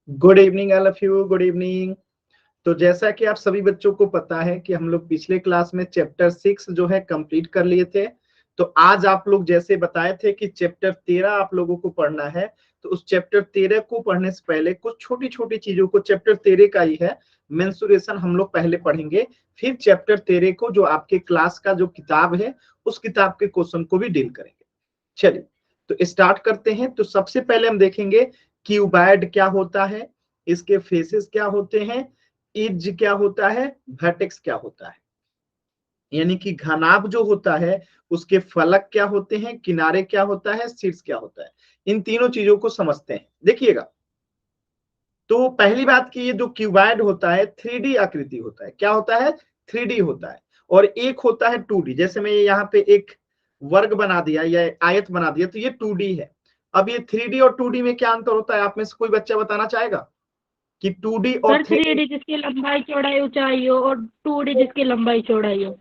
Good evening all of you, good evening. तो जैसा कि आप सभी बच्चों को पता है कि हम लोग पिछले क्लास में चैप्टर 6 जो है कंप्लीट कर लिए थे। तो आज आप लोग जैसे बताए थे कि चैप्टर 13 आप लोगों को पढ़ना है, तो उस चैप्टर 13 को पढ़ने से पहले कुछ छोटी छोटी चीजों को, चैप्टर 13 का ही है मेंसुरेशन, हम लोग पहले पढ़ेंगे। फिर चैप्टर 13 को जो आपके क्लास का जो किताब है उस किताब के क्वेश्चन को भी डील करेंगे। चलिए तो स्टार्ट करते हैं। तो सबसे पहले हम देखेंगे क्यूबॉइड क्या होता है, इसके फेसेस क्या होते हैं, एज क्या होता है, वर्टेक्स क्या होता है। यानी कि घनाभ जो होता है उसके फलक क्या होते हैं, किनारे क्या होता है, शीर्ष क्या होता है। इन तीनों चीजों को समझते हैं। देखिएगा, तो पहली बात की ये जो क्यूबॉइड होता है 3D आकृति होता है। क्या होता है? 3D होता है। और एक होता है 2D। जैसे मैं यहाँ पे एक वर्ग बना दिया या आयत बना दिया तो ये 2D है। अब ये 3D और 2D में क्या अंतर होता है, आप में से कोई बच्चा बताना चाहेगा कि 2D और सर 3D? 3D जिसकी लंबाई चौड़ाई ऊंचाई हो और 2D जिसकी लंबाई चौड़ाई हो।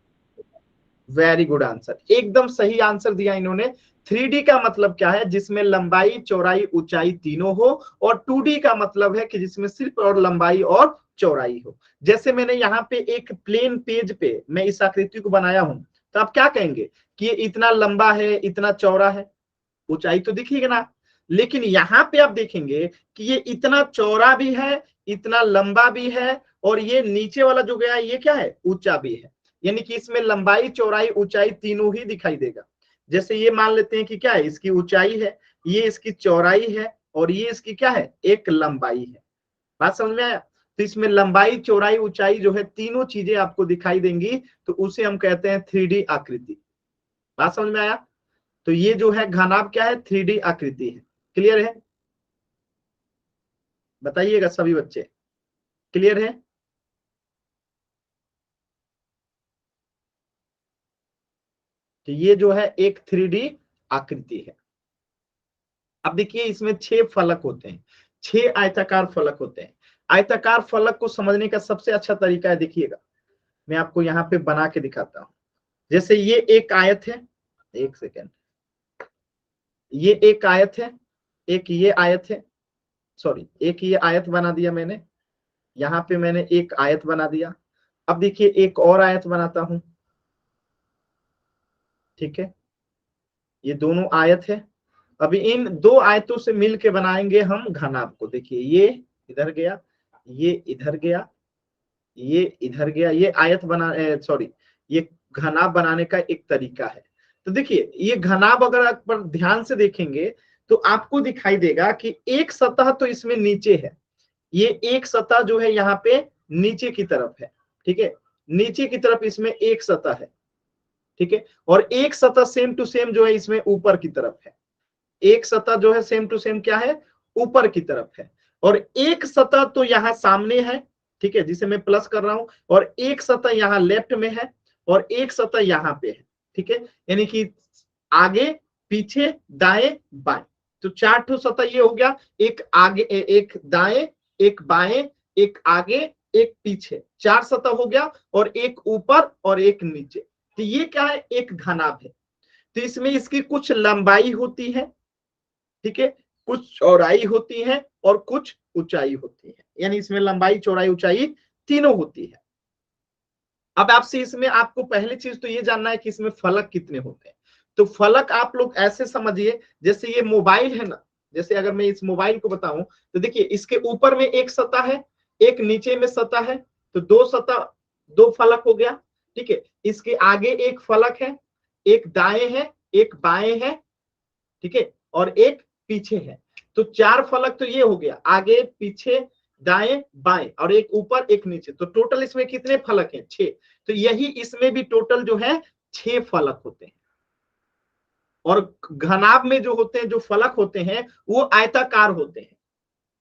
वेरी गुड आंसर, एकदम सही आंसर दिया इन्होंने। 3D का मतलब क्या है? जिसमें लंबाई चौड़ाई ऊंचाई तीनों हो। और 2D का मतलब है कि जिसमें सिर्फ और लंबाई और चौड़ाई हो। जैसे मैंने यहाँ पे एक प्लेन पेज पे मैं इस आकृति को बनाया हूं, तो आप क्या कहेंगे कि ये इतना लंबा है, इतना चौड़ा है, ऊंचाई तो दिखेगा ना। लेकिन यहाँ पे आप देखेंगे कि ये इतना चौड़ा भी है, इतना लंबा भी है, और ये नीचे वाला जो गया ये क्या है? ऊंचा भी है। यानी कि इसमें लंबाई चौड़ाई ऊंचाई तीनों ही दिखाई देगा। जैसे ये मान लेते हैं कि क्या है, इसकी ऊंचाई है, ये इसकी चौड़ाई है, और ये इसकी क्या है? एक लंबाई है। बात समझ में आया? तो इसमें लंबाई चौड़ाई ऊंचाई जो है तीनों चीजें आपको दिखाई देंगी, तो उसे हम कहते हैं 3D आकृति। बात समझ में आया? तो ये जो है घनाभ क्या है? 3D आकृति है। क्लियर है? बताइएगा सभी बच्चे, क्लियर है? तो ये जो है एक 3D आकृति है। अब देखिए इसमें 6 फलक होते हैं, 6 आयताकार फलक होते हैं। आयताकार फलक को समझने का सबसे अच्छा तरीका है, देखिएगा मैं आपको यहाँ पे बना के दिखाता हूं। जैसे ये एक आयत है, एक सेकेंड, ये एक आयत है, एक ये आयत है, सॉरी एक ये आयत बना दिया मैंने, यहाँ पे मैंने एक आयत बना दिया। अब देखिए एक और आयत बनाता हूं, ठीक है, ये दोनों आयत है। अभी इन दो आयतों से मिल के बनाएंगे हम घनाभ को। देखिए ये इधर गया, ये इधर गया, ये इधर गया, ये आयत बना, सॉरी, ये घनाभ बनाने का एक तरीका है। तो देखिए ये घनाभ अगर आप पर ध्यान से देखेंगे तो आपको दिखाई देगा कि एक सतह तो इसमें नीचे है, ये एक सतह जो है यहाँ पे नीचे की तरफ है, ठीक है, नीचे की तरफ इसमें एक सतह है, ठीक है। और एक सतह सेम टू सेम जो है इसमें ऊपर की तरफ है। एक सतह जो है सेम टू सेम क्या है? ऊपर की तरफ है। और एक सतह तो यहाँ सामने है, ठीक है, जिसे मैं प्लस कर रहा हूं, और एक सतह यहाँ लेफ्ट में है, और एक सतह यहाँ पे है, ठीक है। यानी कि आगे पीछे दाएं बाएं, तो 4 ठो सतह ये हो गया। एक आगे, एक दाएं, एक बाएं, एक आगे, एक पीछे, 4 सतह हो गया। और एक ऊपर और एक नीचे। तो ये क्या है? एक घनाभ है। तो इसमें इसकी कुछ लंबाई होती है, ठीक है, कुछ चौड़ाई होती है और कुछ ऊंचाई होती है। यानी इसमें लंबाई चौड़ाई ऊंचाई तीनों होती है। अब आपसे इसमें आपको पहली चीज तो ये जानना है कि इसमें फलक कितने होते हैं। तो फलक आप लोग ऐसे समझिए, जैसे ये मोबाइल है ना, जैसे अगर मैं इस मोबाइल को बताऊं तो देखिए इसके ऊपर में एक सतह है, एक नीचे में सतह है, तो दो सतह, दो फलक हो गया, ठीक है। इसके आगे एक फलक है, एक दाएं है, एक बाएं है, ठीक है, और एक पीछे है। तो 4 फलक तो ये हो गया, आगे पीछे दाएं बाएं, और एक ऊपर एक नीचे। तो टोटल इसमें कितने फलक हैं? 6। तो यही इसमें भी टोटल जो है 6 फलक होते हैं। और घनाभ में जो होते हैं, जो फलक होते हैं, वो आयताकार होते हैं।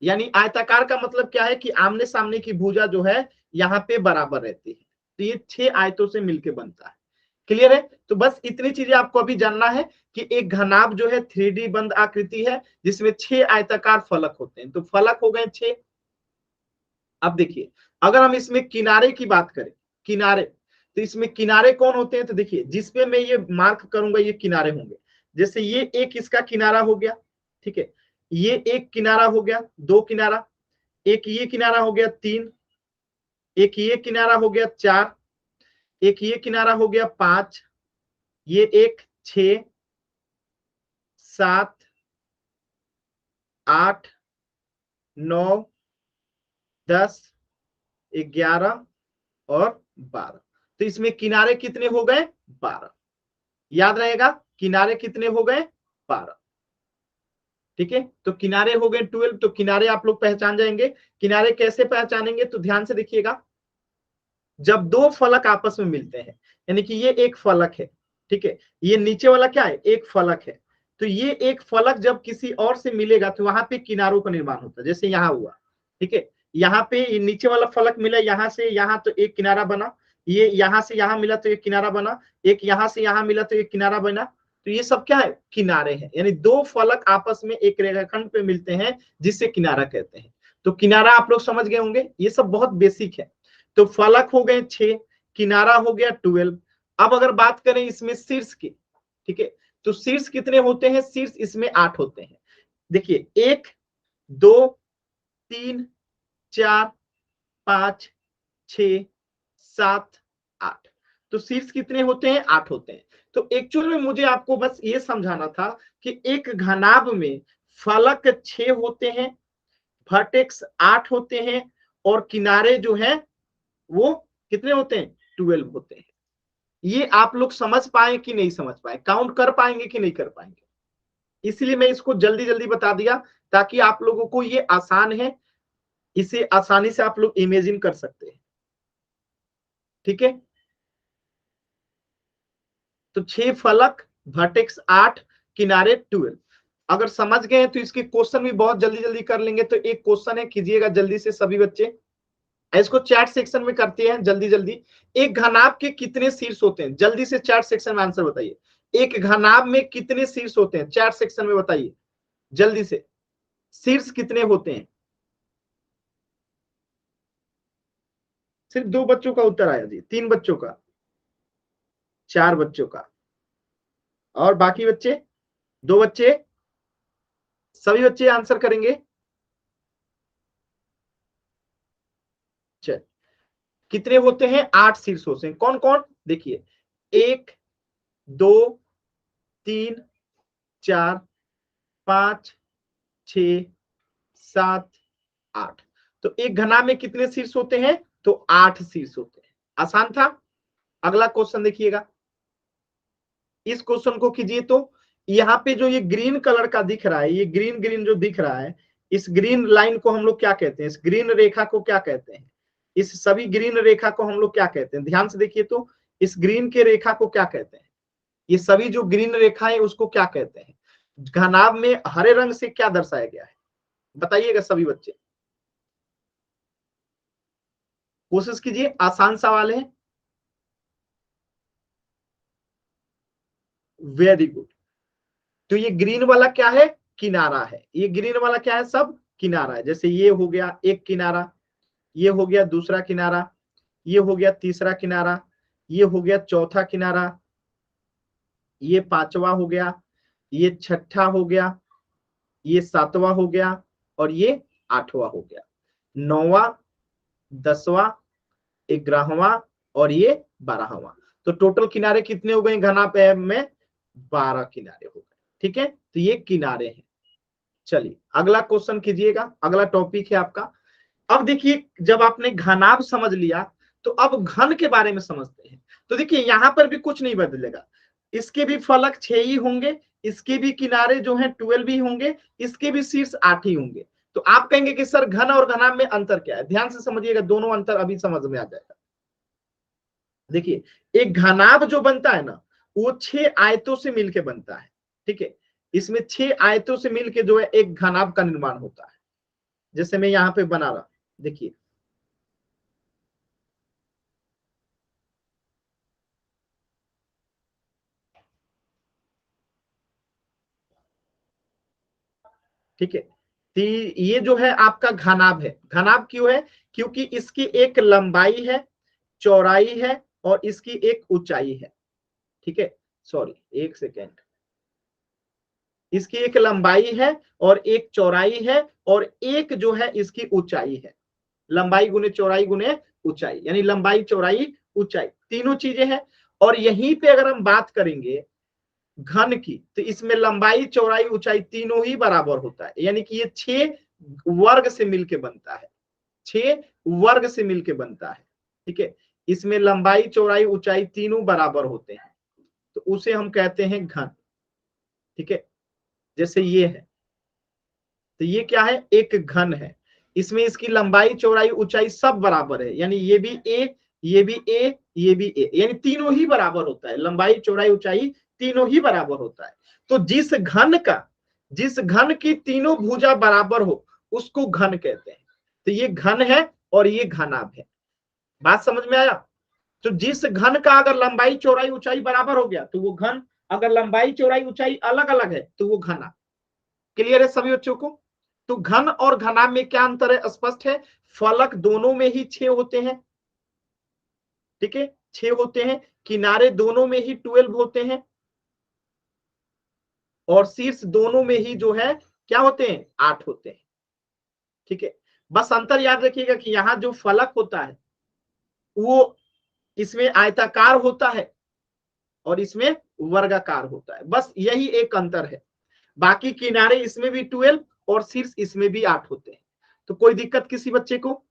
यानी आयताकार का मतलब क्या है कि आमने सामने की भुजा जो है यहाँ पे बराबर रहती है। तो ये 6 आयतों से मिलकर बनता है। क्लियर है? तो बस इतनी चीजें आपको अभी जानना है कि एक घनाभ जो है 3D बंद आकृति है, जिसमें 6 आयताकार फलक होते हैं। तो फलक हो गए 6। अब देखिए अगर हम इसमें किनारे की बात करें, किनारे, तो इसमें किनारे कौन होते हैं? तो देखिए जिसपे मैं ये मार्क करूंगा ये किनारे होंगे। जैसे ये एक इसका किनारा हो गया, ठीक है, ये एक किनारा हो गया, दो किनारा, एक ये किनारा हो गया 3, एक ये किनारा हो गया 4, एक ये किनारा हो गया 5, ये एक 6, 7, 8, 9, 10, 11 और 12। तो इसमें किनारे कितने हो गए? 12। याद रहेगा किनारे कितने हो गए? 12। ठीक है, तो किनारे हो गए 12। तो किनारे आप लोग पहचान जाएंगे। किनारे कैसे पहचानेंगे? तो ध्यान से देखिएगा, जब दो फलक आपस में मिलते हैं, यानी कि ये एक फलक है, ठीक है, ये नीचे वाला क्या है? एक फलक है। तो ये एक फलक जब किसी और से मिलेगा तो वहां पे किनारों का निर्माण होता है, जैसे यहाँ हुआ। ठीक है, यहाँ पे ये नीचे वाला फलक मिला, यहाँ से यहाँ, तो एक किनारा बना। ये यहाँ से यहाँ मिला तो एक किनारा बना, एक यहाँ से यहाँ मिला तो एक किनारा बना। तो ये सब क्या है? किनारे हैं। यानी दो फलक आपस में एक रेखाखंड पे मिलते हैं, जिससे किनारा कहते हैं। तो किनारा आप लोग समझ गए होंगे, ये सब बहुत बेसिक है। तो फलक हो गए 6, किनारा हो गया 12। अब अगर बात करें इसमें शीर्ष की, ठीक है, तो शीर्ष कितने होते हैं? शीर्ष इसमें 8 होते हैं। देखिए 1, 2, 3, 4, 5, 6, 7, 8। तो शीर्ष कितने होते हैं? 8 होते हैं। तो एक्चुअल में मुझे आपको बस ये समझाना था कि एक घनाभ में फलक 6 होते हैं, वर्टेक्स 8 होते हैं, और किनारे जो है वो कितने होते हैं? 12 होते हैं। ये आप लोग समझ पाए कि नहीं समझ पाए? काउंट कर पाएंगे कि नहीं कर पाएंगे? इसलिए मैं इसको जल्दी जल्दी बता दिया, ताकि आप लोगों को ये आसान है, इसे आसानी से आप लोग इमेजिन कर सकते हैं। ठीक है, तो 6 फलक, वर्टेक्स 8, किनारे 12। अगर समझ गए तो इसके क्वेश्चन भी बहुत जल्दी जल्दी कर लेंगे। तो एक क्वेश्चन है, कीजिएगा जल्दी से सभी बच्चे, इसको चैट सेक्शन में करते हैं जल्दी जल्दी। एक घनाभ के कितने शीर्ष होते हैं? जल्दी से चैट सेक्शन में आंसर बताइए। एक घनाभ में कितने शीर्ष होते हैं? चैट सेक्शन में बताइए जल्दी से, शीर्ष कितने होते हैं? सिर्फ 2 बच्चों का उत्तर आया जी, 3 बच्चों का, 4 बच्चों का, और बाकी बच्चे 2 बच्चे, सभी बच्चे आंसर करेंगे। चल, कितने होते हैं? 8 शीर्ष होते हैं। कौन कौन? देखिए 1, 2, 3, 4, 5, 6, 7, 8। तो एक घनाभ में कितने शीर्ष होते हैं? तो 8 शीर्ष होते हैं। आसान था। अगला क्वेश्चन देखिएगा, इस क्वेश्चन को कीजिए। तो यहाँ पे जो ये ग्रीन कलर का दिख रहा है, ये ग्रीन ग्रीन जो दिख रहा है, इस ग्रीन लाइन को हम लोग क्या कहते हैं? इस ग्रीन रेखा को क्या कहते हैं? इस सभी ग्रीन रेखा को हम लोग क्या कहते हैं? ध्यान से देखिए, तो इस ग्रीन के रेखा को क्या कहते हैं? ये सभी जो ग्रीन रेखा है उसको क्या कहते हैं? घनाभ में हरे रंग से क्या दर्शाया गया है? बताइएगा सभी बच्चे, कोशिश कीजिए, आसान सवाल है। Very good. तो ये ग्रीन वाला क्या है? किनारा है। ये ग्रीन वाला क्या है? सब किनारा है। जैसे ये हो गया एक किनारा, ये हो गया दूसरा किनारा, ये हो गया तीसरा किनारा, ये हो गया चौथा किनारा, ये पांचवा हो गया, ये छठा हो गया, ये सातवां हो गया, और ये आठवां हो गया, नौवां, 10वां, 11वां, और ये 12वां। तो टोटल किनारे कितने हो गए घनाभ में? 12 किनारे हो गए। ठीक है, तो ये किनारे हैं। चलिए अगला क्वेश्चन कीजिएगा, अगला टॉपिक है आपका। अब देखिए, जब आपने घनाभ समझ लिया तो अब घन के बारे में समझते हैं। तो देखिए यहां पर भी कुछ नहीं बदलेगा, इसके भी फलक 6 ही होंगे, इसके भी किनारे जो हैं 12 ही होंगे, इसके भी शीर्ष 8 ही होंगे। तो आप कहेंगे कि सर घन और घनाभ में अंतर क्या है? ध्यान से समझिएगा, दोनों अंतर अभी समझ में आ जाएगा। देखिए एक घनाभ जो बनता है ना, वो 6 आयतों से मिलके बनता है। ठीक है, इसमें 6 आयतों से मिलके जो है एक घनाभ का निर्माण होता है। जैसे मैं यहाँ पे बना रहा, देखिए ठीक है, तो ये जो है आपका घनाभ है। घनाभ क्यों है? क्योंकि इसकी एक लंबाई है, चौड़ाई है, और इसकी एक ऊंचाई है। ठीक है, सॉरी एक सेकेंड, इसकी एक लंबाई है और एक चौड़ाई है और एक जो है इसकी ऊंचाई है। लंबाई गुने चौड़ाई गुने ऊंचाई, यानी लंबाई चौड़ाई ऊंचाई तीनों चीजें हैं। और यहीं पे अगर हम बात करेंगे घन की, तो इसमें लंबाई चौड़ाई ऊंचाई तीनों ही बराबर होता है, यानी कि ये 6 वर्ग से मिलके बनता है, 6 वर्ग से मिलके बनता है। ठीक है, इसमें लंबाई चौड़ाई ऊंचाई तीनों बराबर होते हैं, तो उसे हम कहते हैं घन। ठीक है, जैसे ये है, तो ये क्या है, एक घन है। इसमें इसकी लंबाई चौड़ाई ऊंचाई सब बराबर है, यानी ये भी ए, ये भी ए, ये भी ए, यानी तीनों ही बराबर होता है, लंबाई चौड़ाई ऊंचाई तीनों ही बराबर होता है। तो जिस घन की तीनों भुजा बराबर हो उसको घन कहते हैं। तो ये घन है और ये घनाभ है। बात समझ में आया? तो जिस घन का अगर लंबाई चौड़ाई ऊंचाई बराबर हो गया तो वो घन, अगर लंबाई चौड़ाई ऊंचाई अलग अलग है तो वो घना। क्लियर है सभी बच्चों को? तो घन और घनाभ में क्या अंतर है, स्पष्ट है। फलक दोनों में ही 6 होते हैं। ठीक है, 6 होते हैं। किनारे दोनों में ही 12 होते हैं और शीर्ष दोनों में ही जो है क्या होते हैं, 8 होते हैं। ठीक है, बस अंतर याद रखिएगा कि यहां जो फलक होता है वो इसमें आयताकार होता है और इसमें वर्गाकार होता है, बस यही एक अंतर है। बाकी किनारे इसमें भी 12 और शीर्ष इसमें भी 8 होते हैं। तो कोई दिक्कत किसी बच्चे को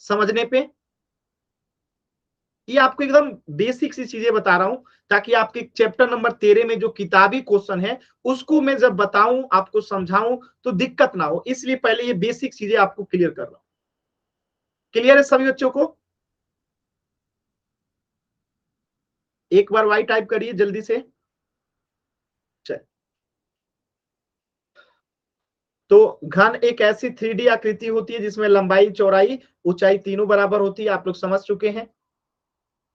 समझने पे? ये आपको एकदम बेसिक सी चीजें बता रहा हूं ताकि आपके चैप्टर नंबर 13 में जो किताबी क्वेश्चन है उसको मैं जब बताऊं, आपको समझाऊं तो दिक्कत ना हो, इसलिए पहले ये बेसिक चीजें आपको क्लियर कर रहा हूं। क्लियर है सभी बच्चों को? एक बार वाई टाइप करिए जल्दी से। चल, तो घन एक ऐसी 3D आकृति होती है जिसमें लंबाई चौड़ाई ऊंचाई तीनों बराबर होती है, आप लोग समझ चुके हैं।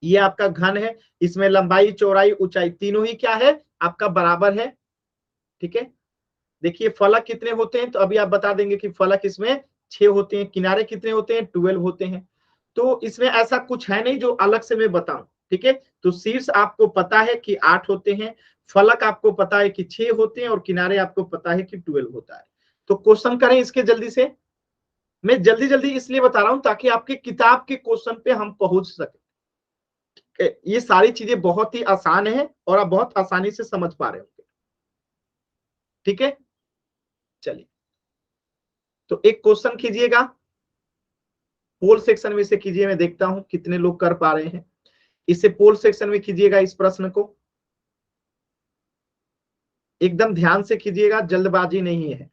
ये आपका घन है, इसमें लंबाई चौड़ाई ऊंचाई तीनों ही क्या है, आपका बराबर है। ठीक है, देखिए फलक कितने होते हैं, तो अभी आप बता देंगे कि फलक इसमें 6 होते हैं। किनारे कितने होते हैं, 12 होते हैं। तो इसमें ऐसा कुछ है नहीं जो अलग से मैं बताऊं। ठीक है, तो शीर्ष आपको पता है कि 8 होते हैं, फलक आपको पता है कि 6 होते हैं और किनारे आपको पता है कि 12 होता है। तो क्वेश्चन करें इसके जल्दी से। मैं जल्दी जल्दी इसलिए बता रहा हूं ताकि आपके किताब के क्वेश्चन पे हम पहुंच सके। ये सारी चीजें बहुत ही आसान है और आप बहुत आसानी से समझ पा रहे होंगे। ठीक है, चलिए तो एक क्वेश्चन कीजिएगा, पोल सेक्शन में से कीजिए, मैं देखता हूं कितने लोग कर पा रहे हैं। इसे पोल सेक्शन में कीजिएगा, इस प्रश्न को एकदम ध्यान से कीजिएगा, जल्दबाजी नहीं है,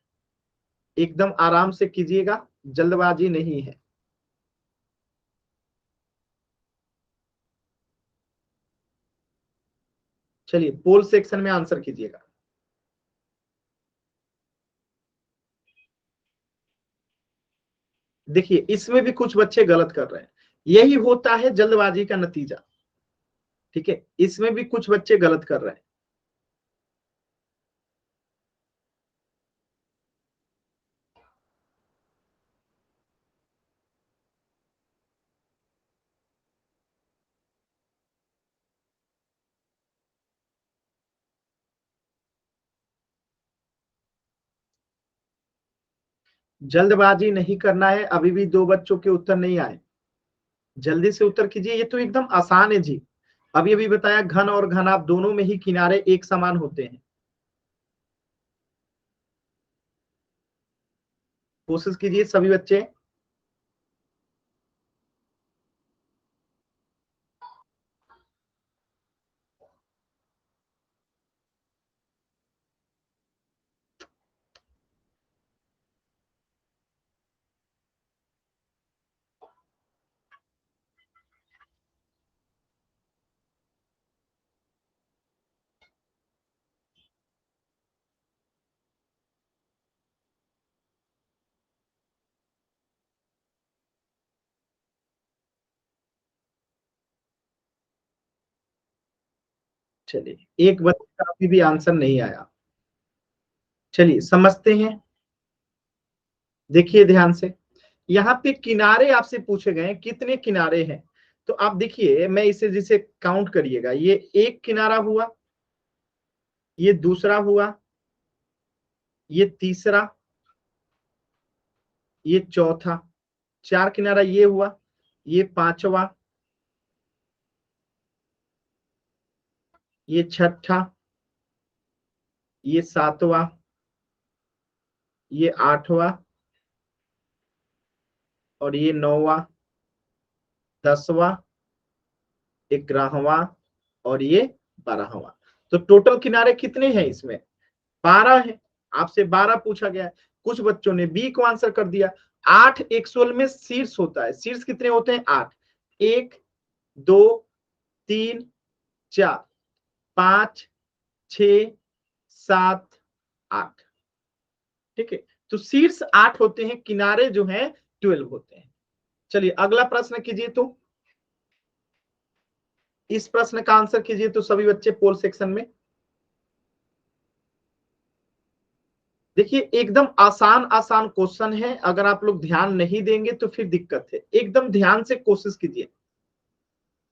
एकदम आराम से कीजिएगा, जल्दबाजी नहीं है। चलिए पोल सेक्शन में आंसर कीजिएगा। देखिए इसमें भी कुछ बच्चे गलत कर रहे हैं, यही होता है जल्दबाजी का नतीजा। ठीक है, इसमें भी कुछ बच्चे गलत कर रहे हैं। जल्दबाजी नहीं करना है, अभी भी 2 बच्चों के उत्तर नहीं आए, जल्दी से उत्तर कीजिए, ये तो एकदम आसान है जी। अभी अभी बताया घन और घनाभ दोनों में ही किनारे एक समान होते हैं। कोशिश कीजिए सभी बच्चे। चलिए एक बच्चे का अभी भी आंसर नहीं आया, चलिए समझते हैं। देखिए ध्यान से, यहाँ पे किनारे आपसे पूछे गए हैं, कितने किनारे हैं। तो आप देखिए, मैं इसे जिसे काउंट करिएगा, ये एक किनारा हुआ, ये दूसरा हुआ, ये तीसरा, ये चौथा, 4 किनारा ये हुआ, ये 5वां, ये 6ठा, ये 7वां, ये 8वां, और ये 9वां, 10वां, 11वां, और ये 12वां। तो टोटल किनारे कितने हैं इसमें? 12 है। आपसे 12 पूछा गया है। कुछ बच्चों ने बी को आंसर कर दिया। 8 एक्चुअल में शीर्ष होता है। शीर्ष कितने होते हैं? 8। 1 2 3 4 5 6 7 8। ठीक है, तो शीर्ष 8 होते हैं, किनारे जो हैं 12 होते हैं। चलिए अगला प्रश्न कीजिए। तो इस प्रश्न का आंसर कीजिए तो सभी बच्चे पोल सेक्शन में। देखिए एकदम आसान आसान क्वेश्चन है, अगर आप लोग ध्यान नहीं देंगे तो फिर दिक्कत है। एकदम ध्यान से कोशिश कीजिए।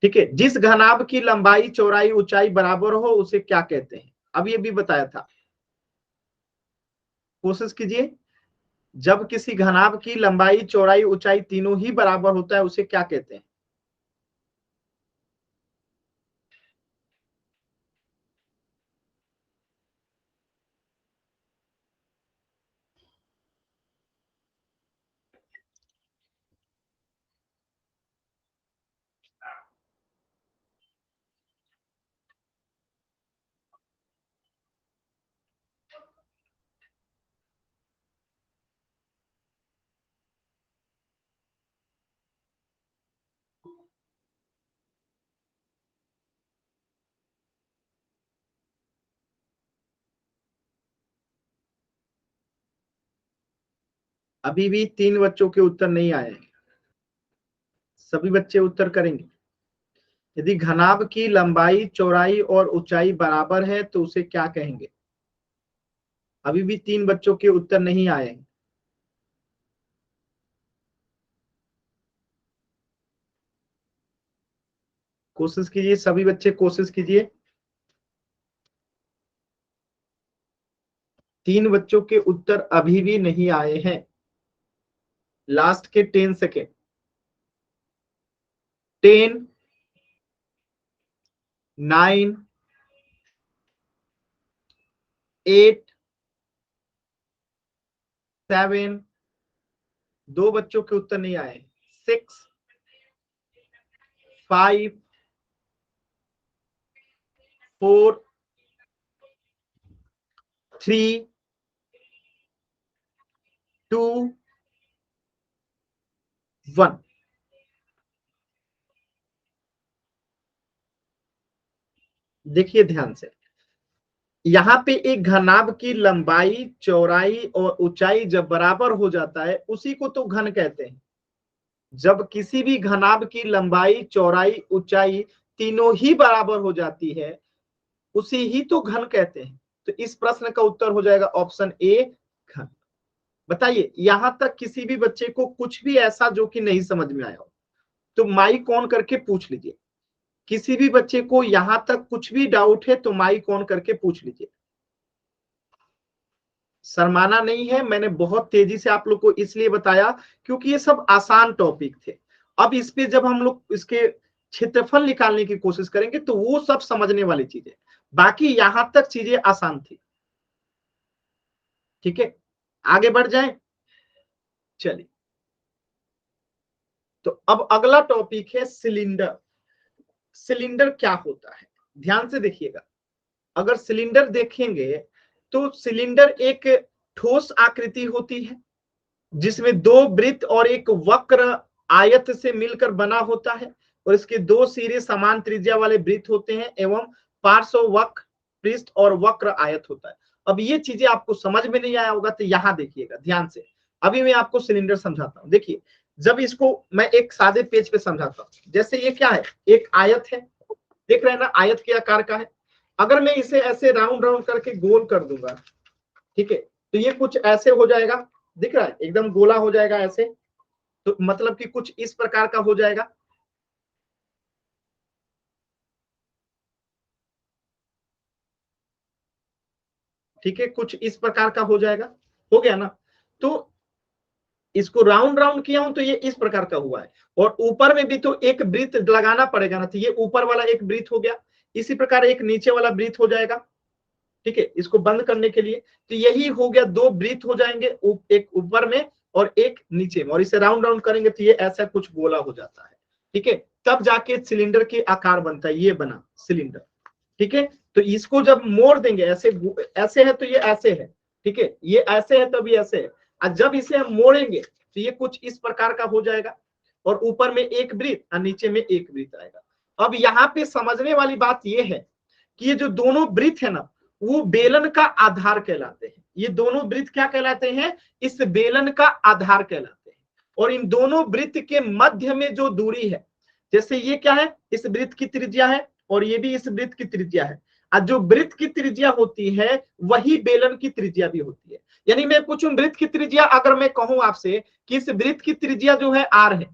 ठीक है, जिस घनाभ की लंबाई चौड़ाई ऊंचाई बराबर हो उसे क्या कहते हैं? अब ये भी बताया था। कोशिश कीजिए, जब किसी घनाभ की लंबाई चौड़ाई ऊंचाई तीनों ही बराबर होता है उसे क्या कहते हैं? अभी भी 3 बच्चों के उत्तर नहीं आए हैं। सभी बच्चे उत्तर करेंगे। यदि घनाभ की लंबाई चौड़ाई और ऊंचाई बराबर है तो उसे क्या कहेंगे? अभी भी 3 बच्चों के उत्तर नहीं आए हैं। कोशिश कीजिए, सभी बच्चे कोशिश कीजिए। 3 बच्चों के उत्तर अभी भी नहीं आए हैं। लास्ट के 10 सेकेंड। 10 9 8 7। 2 बच्चों के उत्तर नहीं आए। 6 5 4 3 2 1। देखिए ध्यान से, यहाँ पे एक घनाभ की लंबाई चौड़ाई और ऊंचाई जब बराबर हो जाता है उसी को तो घन कहते हैं। जब किसी भी घनाभ की लंबाई चौड़ाई ऊंचाई तीनों ही बराबर हो जाती है उसी ही तो घन कहते हैं। तो इस प्रश्न का उत्तर हो जाएगा ऑप्शन ए, घन। बताइए यहां तक किसी भी बच्चे को कुछ भी ऐसा जो कि नहीं समझ में आया हो तो माइक ऑन करके पूछ लीजिए। किसी भी बच्चे को यहां तक कुछ भी डाउट है तो माइक ऑन करके पूछ लीजिए। शर्माना नहीं है। मैंने बहुत तेजी से आप लोग को इसलिए बताया क्योंकि ये सब आसान टॉपिक थे। अब इस पे जब हम लोग इसके क्षेत्रफल निकालने की कोशिश करेंगे तो वो सब समझने वाली चीजें, बाकी यहां तक चीजें आसान थी। ठीक है, आगे बढ़ जाएं। चलिए, तो अब अगला टॉपिक है सिलेंडर। सिलेंडर क्या होता है? ध्यान से देखिएगा। अगर सिलेंडर देखेंगे तो सिलेंडर एक ठोस आकृति होती है जिसमें 2 वृत्त और एक वक्र आयत से मिलकर बना होता है, और इसके 2 सिरे समान त्रिज्या वाले वृत्त होते हैं एवं पार्श्व वक्र पृष्ठ और वक्र आयत होता है। अब ये चीजें आपको समझ में नहीं आया होगा तो यहां देखिएगा ध्यान से। अभी मैं आपको सिलेंडर समझाता हूं। देखिए, जब इसको मैं एक सादे पेज पे समझाता हूं, जैसे ये क्या है, एक आयत है, देख रहे हैं ना, आयत के आकार का है। अगर मैं इसे ऐसे राउंड राउंड करके गोल कर दूंगा, ठीक है, तो ये कुछ ऐसे हो जाएगा। दिख रहा है, एकदम गोला हो जाएगा ऐसे। तो मतलब कि कुछ इस प्रकार का हो जाएगा। ठीक है, कुछ इस प्रकार का हो जाएगा, हो गया ना। तो इसको राउंड राउंड किया हूं तो ये इस प्रकार का हुआ है, और ऊपर में भी तो एक वृत्त लगाना पड़ेगा ना, तो ये ऊपर वाला एक वृत्त हो गया, इसी प्रकार एक नीचे वाला वृत्त हो जाएगा, ठीक है, इसको बंद करने के लिए। तो यही हो गया, दो वृत्त हो जाएंगे, एक ऊपर में और एक नीचे में, और इसे राउंड राउंड करेंगे तो ये ऐसा कुछ गोला हो जाता है, ठीक है, तब जाके सिलेंडर के आकार बनता है, ये बना सिलेंडर, ठीक है। तो इसको जब मोड़ देंगे, ऐसे ऐसे है तो ये ऐसे है, ठीक है, ये ऐसे है तब ये ऐसे है, और जब इसे हम मोड़ेंगे तो ये कुछ इस प्रकार का हो जाएगा, और ऊपर में एक वृत्त और नीचे में एक वृत्त आएगा। अब यहाँ पे समझने वाली बात ये है कि ये जो दोनों वृत्त है ना, वो बेलन का आधार कहलाते हैं। ये दोनों वृत्त क्या कहलाते हैं? इस बेलन का आधार कहलाते हैं। और इन दोनों वृत्त के मध्य में जो दूरी है, जैसे ये क्या है, इस वृत्त की त्रिज्या है, और ये भी इस वृत्त की त्रिज्या है, और जो वृत्त की त्रिज्या होती है वही बेलन की त्रिज्या भी होती है। यानी मैं पूछूं वृत्त की त्रिज्या, अगर मैं कहूं आपसे कि इस वृत्त की त्रिज्या जो है आर है,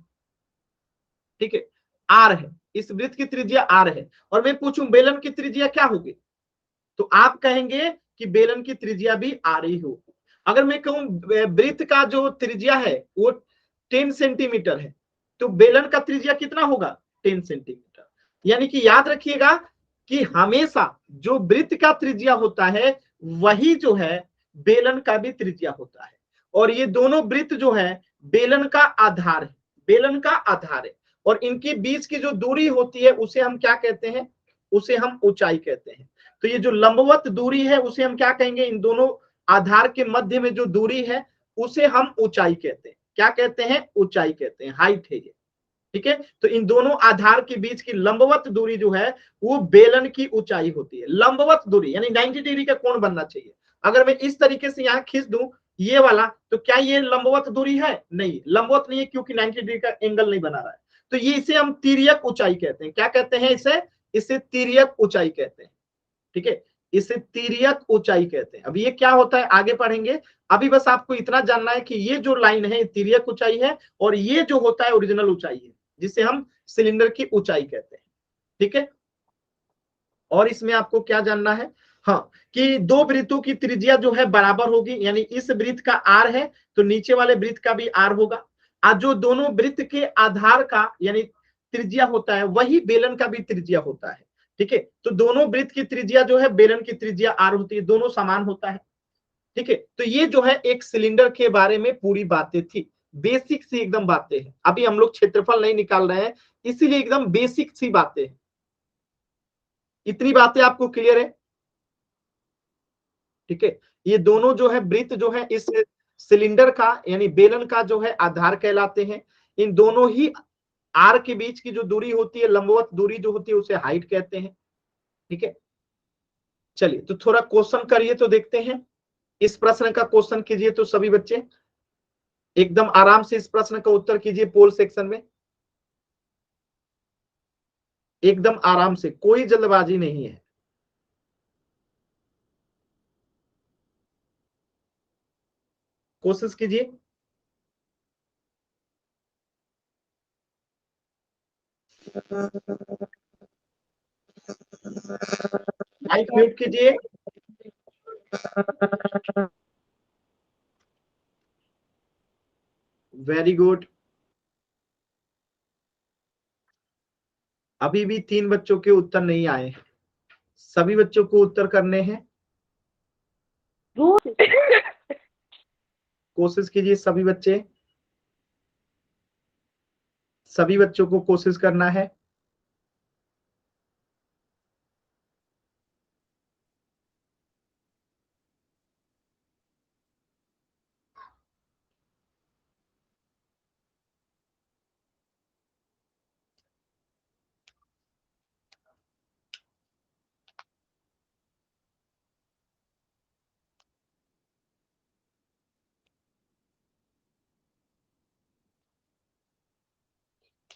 ठीक है, आर है, इस वृत्त की त्रिज्या आर है, और मैं पूछूं बेलन की त्रिज्या क्या होगी, तो आप कहेंगे कि बेलन की त्रिज्या भी आर ही होगी। अगर मैं कहूं वृत्त का जो त्रिज्या है वो 10 सेंटीमीटर है, तो बेलन का त्रिज्या कितना होगा? 10 सेंटीमीटर। यानी कि याद रखिएगा कि हमेशा जो वृत्त का त्रिज्या होता है वही जो है बेलन का भी त्रिज्या होता है, और ये दोनों वृत्त जो है बेलन का आधार है, बेलन का आधार है, और इनके बीच की जो दूरी होती है उसे हम क्या कहते हैं? उसे हम ऊंचाई कहते हैं। तो ये जो लंबवत दूरी है उसे हम क्या कहेंगे? इन दोनों आधार के मध्य में जो दूरी है उसे हम ऊंचाई कहते हैं। क्या कहते हैं? ऊंचाई कहते हैं, हाइट है ये, ठीक है। तो इन दोनों आधार के बीच की लंबवत दूरी जो है वो बेलन की ऊंचाई होती है। लंबवत दूरी यानी 90 डिग्री का कोण बनना चाहिए। अगर मैं इस तरीके से यहाँ खींच दूं ये वाला, तो क्या ये लंबवत दूरी है? नहीं, लंबवत नहीं है, क्योंकि 90 डिग्री का एंगल नहीं बना रहा है। तो ये इसे हम तिर्यक ऊंचाई कहते हैं। क्या कहते हैं इसे? इसे तिर्यक ऊंचाई कहते हैं, ठीक है, इसे तिर्यक ऊंचाई कहते हैं। अब ये क्या होता है आगे पढ़ेंगे, अभी बस आपको इतना जानना है कि ये जो लाइन है तिर्यक ऊंचाई है, और ये जो होता है ओरिजिनल ऊंचाई है, जिसे हम सिलेंडर की ऊंचाई कहते हैं, ठीक है। और इसमें आपको क्या जानना है, हाँ, कि दो वृत्तों की त्रिज्या जो है बराबर होगी, यानी इस वृत्त का आर है तो नीचे वाले वृत्त का भी आर होगा, और जो दोनों वृत्त के आधार का यानी त्रिज्या होता है वही बेलन का भी त्रिज्या होता है, ठीक है। तो दोनों वृत्त की त्रिज्या जो है बेलन की त्रिज्या आर होती है, दोनों समान होता है, ठीक है। तो ये जो है एक सिलेंडर के बारे में पूरी बातें थी, बेसिक सी एकदम बातें हैं। अभी हम लोग क्षेत्रफल नहीं निकाल रहे हैं, इसीलिए एकदम बेसिक सी बातें हैं। इतनी बातें आपको क्लियर है? ठीक है, ये दोनों जो है वृत्त जो है इस सिलेंडर का यानी बेलन का जो है आधार कहलाते हैं। इन दोनों ही आर के बीच की जो दूरी होती है, लंबवत दूरी जो होती है, उसे हाइट कहते हैं, ठीक है। चलिए तो थोड़ा क्वेश्चन करिए तो देखते हैं। इस प्रश्न का क्वेश्चन कीजिए तो सभी बच्चे एकदम आराम से इस प्रश्न का उत्तर कीजिए पोल सेक्शन में, एकदम आराम से, कोई जल्दबाजी नहीं है। कोशिश कीजिए। माइक म्यूट कीजिए। Very good. अभी भी 3 बच्चों के उत्तर नहीं आए, सभी बच्चों को उत्तर करने हैं। कोशिश कीजिए सभी बच्चे, सभी बच्चों को कोशिश करना है।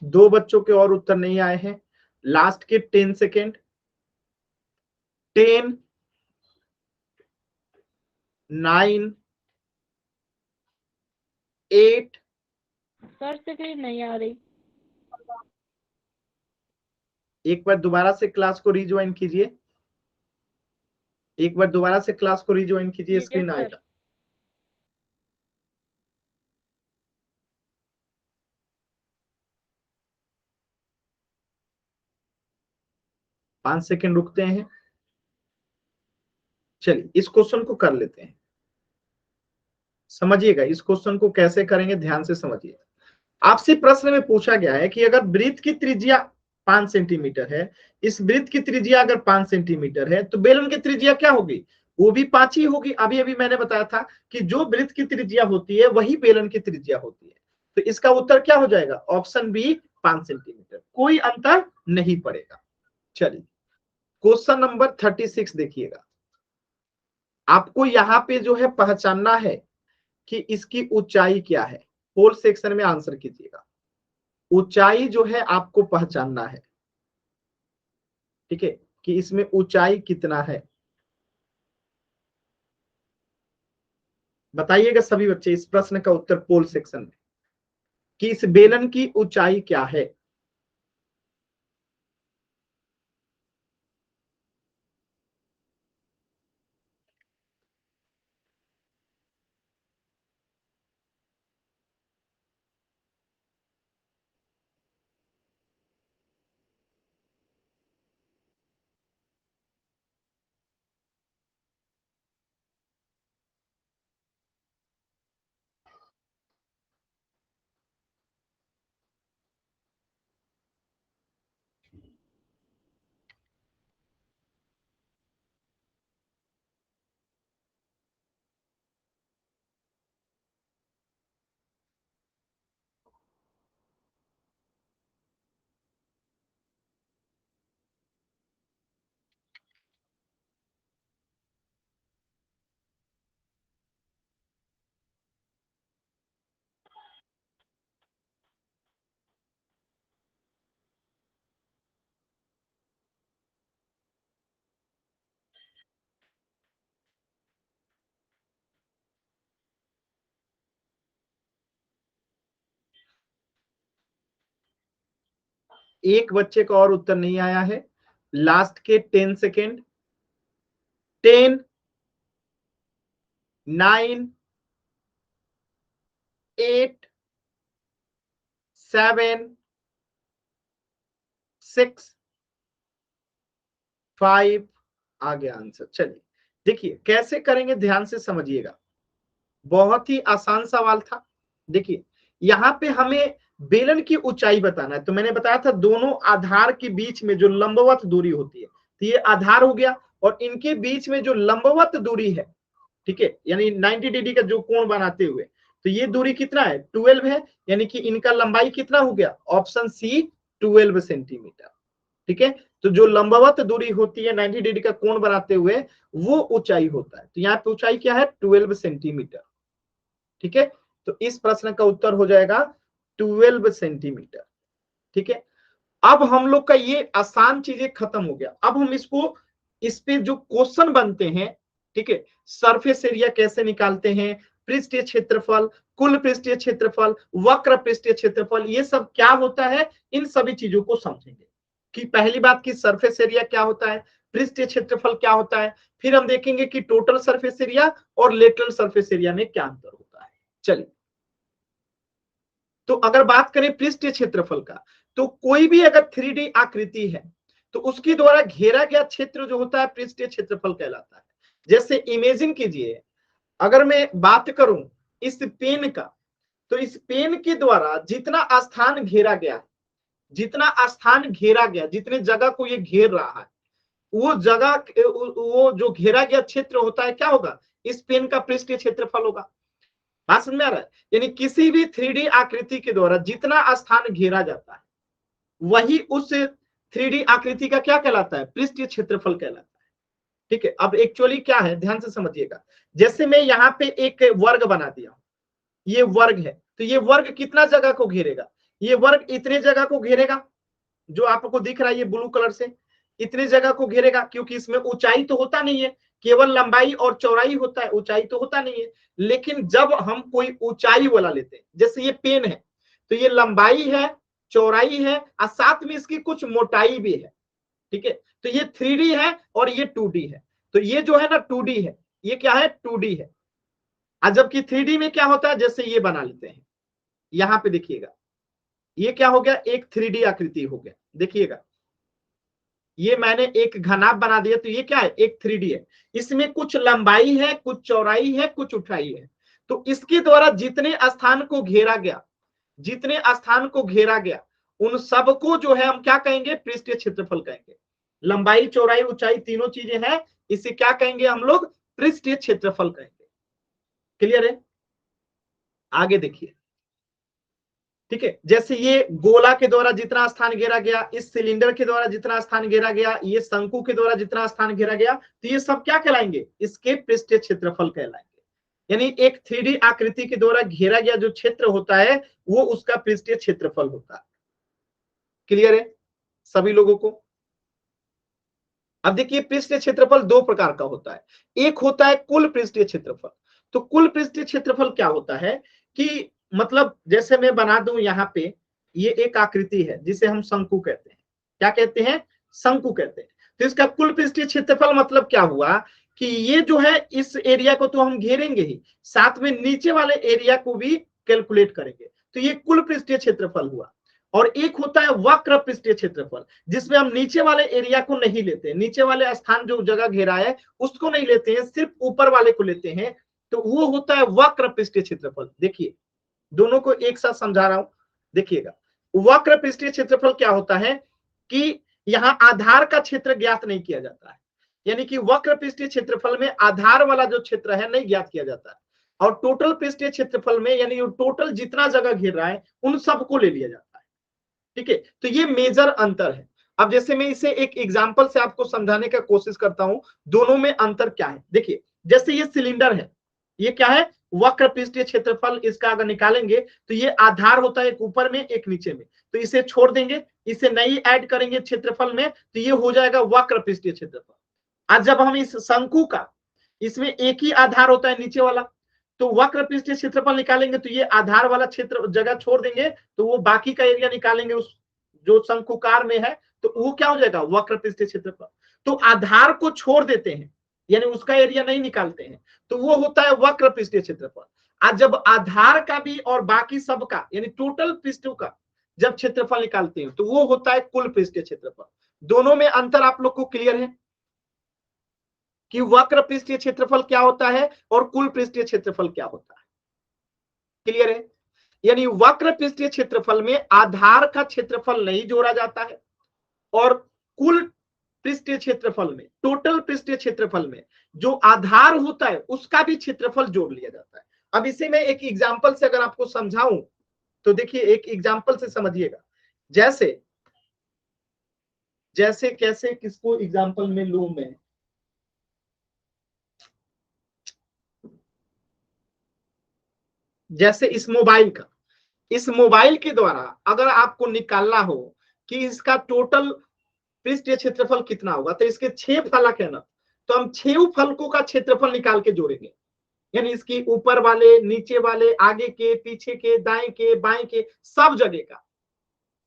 दो बच्चों के और उत्तर नहीं आए हैं, लास्ट के 10 सेकेंड। 10, 9, 8। सर स्क्रीन नहीं आ रही। एक बार दोबारा से क्लास को रिज्वाइन कीजिए। एक बार दोबारा से क्लास को रिज्वाइन कीजिए, स्क्रीन आएगा। पांच सेकेंड रुकते हैं। चलिए इस क्वेश्चन को कर लेते हैं, समझिएगा इस क्वेश्चन को कैसे करेंगे, ध्यान से समझिए। आपसे प्रश्न में पूछा गया है कि अगर वृत्त की त्रिज्या 5 सेंटीमीटर है, इस वृत्त की त्रिज्या अगर 5 सेंटीमीटर है तो बेलन की त्रिज्या क्या होगी, वो भी 5 ही होगी। अभी अभी मैंने बताया था कि जो वृत्त की त्रिज्या होती है वही बेलन की त्रिज्या होती है। तो इसका उत्तर क्या हो जाएगा, ऑप्शन बी 5 सेंटीमीटर, कोई अंतर नहीं पड़ेगा। चलिए क्वेश्चन नंबर 36 देखिएगा। आपको यहाँ पे जो है पहचानना है कि इसकी ऊंचाई क्या है, होल सेक्शन में आंसर कीजिएगा। ऊंचाई जो है आपको पहचानना है, ठीक है, कि इसमें ऊंचाई कितना है। बताइएगा सभी बच्चे इस प्रश्न का उत्तर पोल सेक्शन में, कि इस बेलन की ऊंचाई क्या है। एक बच्चे का और उत्तर नहीं आया है, लास्ट के 10 सेकेंड। 10, 9, 8, 7, 6, 5, आ गया आंसर। चलिए देखिए कैसे करेंगे, ध्यान से समझिएगा, बहुत ही आसान सवाल था। देखिए यहाँ पे हमें बेलन की ऊंचाई बताना है, तो मैंने बताया था दोनों आधार के बीच में जो लंबवत दूरी होती है, तो ये आधार हो गया, और इनके बीच में जो लंबवत दूरी है, ठीक है, यानी 90 डिग्री का जो कोण बनाते हुए, तो ये दूरी कितना है, 12 है, यानी कि इनका लंबाई कितना हो गया, ऑप्शन सी 12 सेंटीमीटर। ठीक है, तो जो लंबवत दूरी होती है 90 डिग्री का कोण बनाते हुए, वो ऊंचाई होता है। तो यहाँ पे ऊंचाई क्या है, 12 सेंटीमीटर। ठीक है, तो इस प्रश्न का उत्तर हो जाएगा 12 सेंटीमीटर। ठीक है, अब हम लोग का ये आसान चीजें खत्म हो गया। अब हम इसको, इस पे जो क्वेश्चन बनते हैं, ठीक है, सरफेस एरिया कैसे निकालते हैं, पृष्ठीय क्षेत्रफल, कुल पृष्ठीय क्षेत्रफल, वक्र पृष्ठीय क्षेत्रफल, ये सब क्या होता है, इन सभी चीजों को समझेंगे। कि पहली बात की सरफेस एरिया क्या होता है, पृष्ठीय क्षेत्रफल क्या होता है, फिर हम देखेंगे कि टोटल सरफेस एरिया और लेटरल सरफेस एरिया में क्या अंतर होता है। चलिए, तो अगर बात करें पृष्ठीय क्षेत्रफल का, तो कोई भी अगर 3D आकृति है तो उसके द्वारा घेरा गया क्षेत्र जो होता है पृष्ठीय क्षेत्रफल कहलाता है। जैसे इमेजिन कीजिए, अगर मैं बात करूं इस पेन का, तो इस पेन के द्वारा जितना स्थान घेरा गया, जितना स्थान घेरा गया, जितने जगह को ये घेर रहा है, वो जगह, वो जो घेरा गया क्षेत्र होता है, क्या होगा, इस पेन का पृष्ठीय क्षेत्रफल होगा। बात समझ में आ रहा है, यानी किसी भी 3D आकृति के द्वारा जितना स्थान घेरा जाता है, वही उस 3D आकृति का क्या कहलाता है, पृष्ठीय क्षेत्रफल कहलाता है। ठीक है, अब एक्चुअली क्या है, ध्यान से समझिएगा। जैसे मैं यहाँ पे एक वर्ग बना दिया, ये वर्ग है, तो ये वर्ग कितना जगह को घेरेगा, ये वर्ग इतने जगह को घेरेगा, जो आपको दिख रहा है ये ब्लू कलर से, इतने जगह को घेरेगा, क्योंकि इसमें ऊंचाई तो होता नहीं है, केवल लंबाई और चौड़ाई होता है, ऊंचाई तो होता नहीं है। लेकिन जब हम कोई ऊंचाई वाला लेते हैं, जैसे ये पेन है, तो ये लंबाई है, चौड़ाई है, और साथ में इसकी कुछ मोटाई भी है। ठीक है, तो ये 3D है और ये 2D है। तो ये जो है ना 2D है, ये क्या है 2D है। और जबकि 3D में क्या होता है, जैसे ये बना लेते हैं, यहां पे देखिएगा ये क्या हो गया, एक 3D आकृति हो गया। देखिएगा ये मैंने एक घनाभ बना दिया, तो ये क्या है, एक 3D है। इसमें कुछ लंबाई है, कुछ चौड़ाई है, कुछ ऊंचाई है। तो इसके द्वारा जितने स्थान को घेरा गया, जितने स्थान को घेरा गया, उन सबको जो है हम क्या कहेंगे, पृष्ठीय क्षेत्रफल कहेंगे। लंबाई चौड़ाई ऊंचाई तीनों चीजें हैं, इसे क्या कहेंगे हम लोग, पृष्ठीय क्षेत्रफल कहेंगे। क्लियर है? आगे देखिए, ठीक है। जैसे ये गोला के द्वारा जितना स्थान घेरा गया, इस सिलेंडर के द्वारा जितना स्थान घेरा गया, ये शंकु के द्वारा जितना स्थान घेरा गया, तो ये सब क्या कहलाएंगे, इसके पृष्ठीय क्षेत्रफल कहलाएंगे। यानी एक 3D आकृति के द्वारा घेरा गया जो क्षेत्र होता है, वो उसका पृष्ठीय क्षेत्रफल होता है। क्लियर है सभी लोगों को? अब देखिए पृष्ठीय क्षेत्रफल दो प्रकार का होता है। एक होता है कुल पृष्ठीय क्षेत्रफल। तो कुल पृष्ठीय क्षेत्रफल क्या होता है कि मतलब जैसे मैं बना दूं यहां पे, ये एक आकृति है जिसे हम शंकु कहते हैं। क्या कहते हैं, शंकु कहते हैं। तो इसका कुल पृष्ठीय क्षेत्रफल मतलब क्या हुआ कि ये जो है इस एरिया को तो हम घेरेंगे ही, साथ में नीचे वाले एरिया को भी कैलकुलेट करेंगे। तो ये कुल पृष्ठीय क्षेत्रफल हुआ। और एक होता है वक्र पृष्ठीय क्षेत्रफल, जिसमें हम नीचे वाले एरिया को नहीं लेते, नीचे वाले स्थान जो जगह घेरा है उसको नहीं लेते हैं, सिर्फ ऊपर वाले को लेते हैं। तो वो होता है वक्र पृष्ठीय क्षेत्रफल। देखिए दोनों को एक साथ समझा रहा हूं, देखिएगा। वक्र पृष्ठीय क्षेत्रफल क्या होता है कि यहां आधार का क्षेत्र ज्ञात नहीं किया जाता है। यानी कि वक्र पृष्ठीय क्षेत्रफल में आधार वाला जो क्षेत्र है नहीं ज्ञात किया जाता है, और टोटल पृष्ठीय क्षेत्रफल में यानी टोटल जितना जगह घेर रहा है उन सबको ले लिया जाता है। ठीक है, तो ये मेजर अंतर है। अब जैसे मैं इसे एक एग्जांपल से आपको समझाने का कोशिश करता हूं, दोनों में अंतर क्या है। देखिए जैसे ये सिलेंडर है, ये क्या है, वक्र पृष्ठीय क्षेत्रफल इसका अगर निकालेंगे तो ये आधार होता है, एक ऊपर में एक नीचे में। तो इसे छोड़ देंगे, इसे नहीं ऐड करेंगे क्षेत्रफल में, तो ये हो जाएगा वक्र पृष्ठीय क्षेत्रफल। आज जब हम इस शंकु का, इसमें एक ही आधार होता है नीचे वाला, तो वक्र पृष्ठीय क्षेत्रफल निकालेंगे तो ये आधार वाला क्षेत्र जगह छोड़ देंगे, तो वो बाकी का एरिया निकालेंगे उस जो शंकुकार में है, तो वो क्या हो जाएगा, वक्र पृष्ठीय क्षेत्रफल। तो आधार को छोड़ देते हैं, यानी उसका एरिया नहीं निकालते हैं, तो वो होता है वक्र पृष्ठीय क्षेत्रफल। आज जब आधार का भी और बाकी सबका यानी टोटल पृष्ठों का जब क्षेत्रफल निकालते हैं, तो वो होता है कुल पृष्ठीय क्षेत्रफल। दोनों में अंतर आप लोग को क्लियर है कि वक्र पृष्ठीय क्षेत्रफल क्या होता है और कुल पृष्ठीय क्षेत्रफल क्या होता है? क्लियर है? यानी वक्र पृष्ठीय क्षेत्रफल में आधार का क्षेत्रफल नहीं जोड़ा जाता है, और कुल पृष्ठीय क्षेत्रफल में, टोटल पृष्ठीय क्षेत्रफल में जो आधार होता है उसका भी क्षेत्रफल जोड़ लिया जाता है। अब इसे मैं एक एग्जांपल से अगर आपको समझाऊं, तो देखिए एक एग्जांपल से समझिएगा। जैसे जैसे कैसे किसको एग्जांपल में लूं मैं, जैसे इस मोबाइल का, इस मोबाइल के द्वारा अगर आपको निकालना हो कि इसका टोटल पृष्ठीय क्षेत्रफल कितना होगा, तो इसके 6 फलक है ना, तो हम 6 फलकों का क्षेत्रफल निकाल के जोड़ेंगे। यानी इसकी ऊपर वाले, नीचे वाले, आगे के, पीछे के, दाएं के, बाएं के, सब जगह का।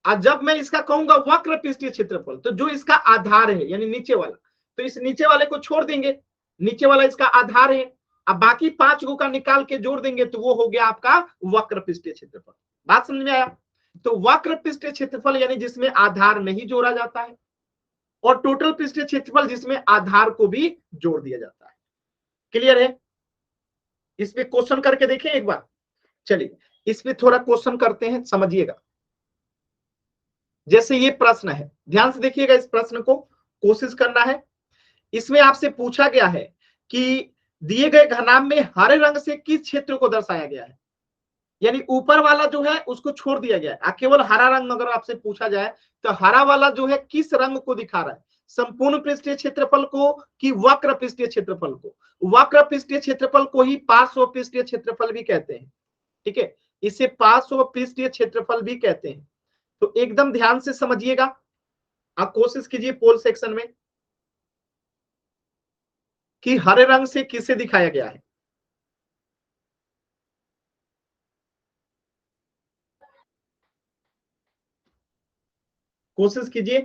और जब मैं इसका कहूंगा वक्र पृष्ठीय क्षेत्रफल, तो जो इसका आधार है यानी नीचे वाला, तो इस नीचे वाले को छोड़ देंगे, नीचे वाला इसका आधार है। अब बाकी 5 गो का निकाल के जोड़ देंगे, तो वो हो गया आपका वक्र पृष्ठीय क्षेत्रफल। बात समझ में आया? तो वक्र पृष्ठीय क्षेत्रफल यानी जिसमें आधार नहीं जोड़ा जाता है, और टोटल पृष्ठीय क्षेत्रफल जिसमें आधार को भी जोड़ दिया जाता है। क्लियर है? इस पे क्वेश्चन करके देखें एक बार। चलिए इस पे थोड़ा क्वेश्चन करते हैं, समझिएगा। जैसे ये प्रश्न है, ध्यान से देखिएगा, इस प्रश्न को कोशिश करना है। इसमें आपसे पूछा गया है कि दिए गए घनाभ में हरे रंग से किस क्षेत्र को दर्शाया गया है। यानी ऊपर वाला जो है उसको छोड़ दिया गया है, केवल हरा रंग अगर आपसे पूछा जाए तो हरा वाला जो है किस रंग को दिखा रहा है, संपूर्ण पृष्ठीय क्षेत्रफल को कि वक्र पृष्ठीय क्षेत्रफल को। वक्र पृष्ठीय क्षेत्रफल को ही पार्श्व पृष्ठीय क्षेत्रफल भी कहते हैं। ठीक है, इसे पार्श्व पृष्ठीय क्षेत्रफल भी कहते हैं। तो एकदम ध्यान से समझिएगा, आप कोशिश कीजिए पोल सेक्शन में कि हरे रंग से किसे दिखाया गया है। कोशिश कीजिए।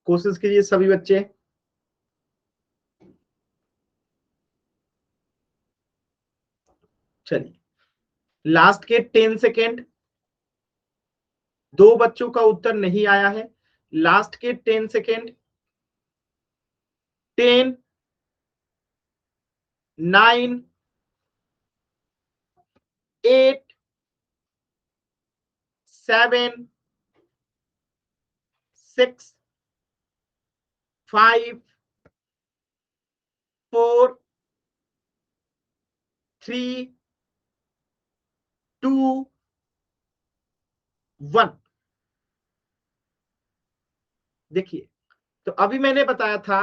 कोशिश कीजिए सभी बच्चे। चलिए लास्ट के 10 सेकेंड, 2 बच्चों का उत्तर नहीं आया है। लास्ट के 10 सेकेंड, 10, 9, 8, 7, 6, 5, 4, 3, 2, 1। देखिए, तो अभी मैंने बताया था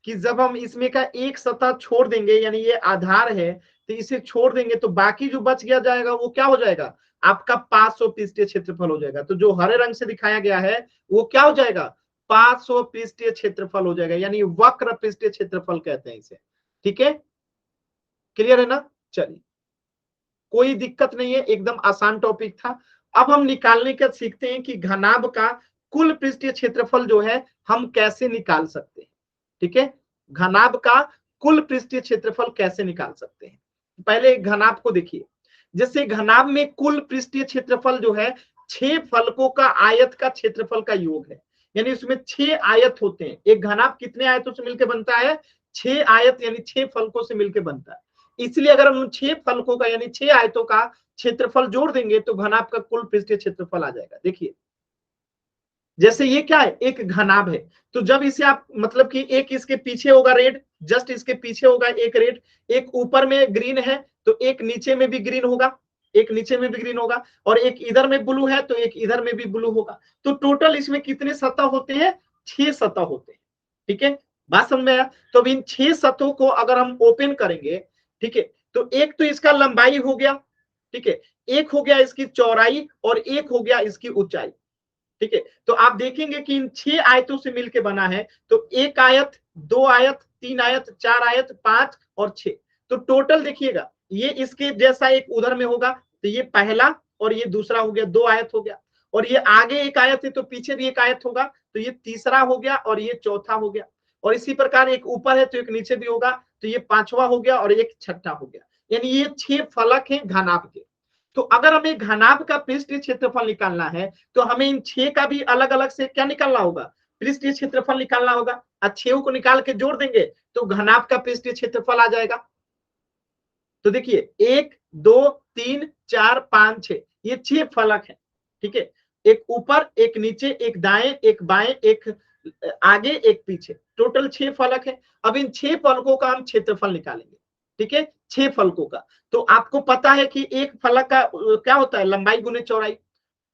कि जब हम इसमें का एक सतह छोड़ देंगे, यानी ये आधार है, तो इसे छोड़ देंगे तो बाकी जो बच गया जाएगा वो क्या हो जाएगा, आपका 500 पृष्ठीय क्षेत्रफल हो जाएगा। तो जो हरे रंग से दिखाया गया है वो क्या हो जाएगा, 500 पृष्ठीय क्षेत्रफल हो जाएगा, यानी वक्र पृष्ठीय क्षेत्रफल कहते हैं इसे। ठीक है, क्लियर है ना। चलिए, कोई दिक्कत नहीं है, एकदम आसान टॉपिक था। अब हम निकालने का सीखते हैं कि घनाभ का कुल पृष्ठीय क्षेत्रफल जो है हम कैसे निकाल सकते हैं। ठीक है, घनाभ का कुल पृष्ठीय क्षेत्रफल कैसे निकाल सकते हैं। पहले घनाभ को देखिए, जैसे घनाभ में कुल पृष्ठीय क्षेत्रफल जो है 6 फलकों का आयत का क्षेत्रफल का योग है, यानी उसमें 6 आयत होते हैं। एक घनाभ कितने आयतों से मिलकर बनता है, 6 आयत, यानी 6 फलकों से मिलकर बनता है। इसलिए अगर हम 6 फलकों का यानी 6 आयतों का क्षेत्रफल जोड़ देंगे तो घनाभ का कुल पृष्ठीय क्षेत्रफल आ जाएगा। देखिए, जैसे ये क्या है, एक घनाभ है, तो जब इसे आप मतलब कि एक इसके पीछे होगा रेड, जस्ट इसके पीछे होगा एक रेड, एक ऊपर में ग्रीन है तो एक नीचे में भी ग्रीन होगा, एक नीचे में भी ग्रीन होगा, और एक इधर में ब्लू है तो एक इधर में भी ब्लू होगा। तो टोटल इसमें कितने सतह होते हैं, 6 सतह होते हैं। ठीक है, बात समझ में आया। तो इन 6 सतहों को अगर हम ओपन करेंगे, ठीक है, तो एक तो इसका लंबाई हो गया, ठीक है, एक हो गया इसकी चौड़ाई और एक हो गया इसकी ऊंचाई। ठीक है, तो आप देखेंगे कि इन 6 आयतों से मिलकर बना है, तो एक आयत, 2 आयत, 3 आयत, 4 आयत, 5 और 6। तो टोटल देखिएगा, ये इसके जैसा एक उधर में होगा, तो ये पहला और ये दूसरा हो गया, 2 आयत हो गया, और ये आगे एक आयत है तो पीछे भी एक आयत होगा, तो ये तीसरा हो गया और ये चौथा हो गया, और इसी प्रकार एक ऊपर है तो एक नीचे भी होगा, तो ये 5वां हो गया और एक छठा हो गया। यानी ये 6 फलक हैं घनाभ के। तो अगर हमें घनाभ का पृष्ठीय क्षेत्रफल निकालना है तो हमें इन 6 का भी अलग अलग से क्या निकालना होगा, पृष्ठीय क्षेत्रफल निकालना होगा। 6 को निकाल के जोड़ देंगे तो घनाभ का पृष्ठीय क्षेत्रफल आ जाएगा। तो देखिए 1, 2, 3, 4, 5, 6, ये 6 फलक है। ठीक है, एक ऊपर, एक नीचे, एक दाएं, एक बाएं, एक आगे, एक पीछे, टोटल 6 फलक है। अब इन 6 फलकों का हम क्षेत्रफल निकालेंगे। ठीक है, 6 फलकों का। तो आपको पता है कि एक फलक का क्या होता है, लंबाई गुने चौड़ाई,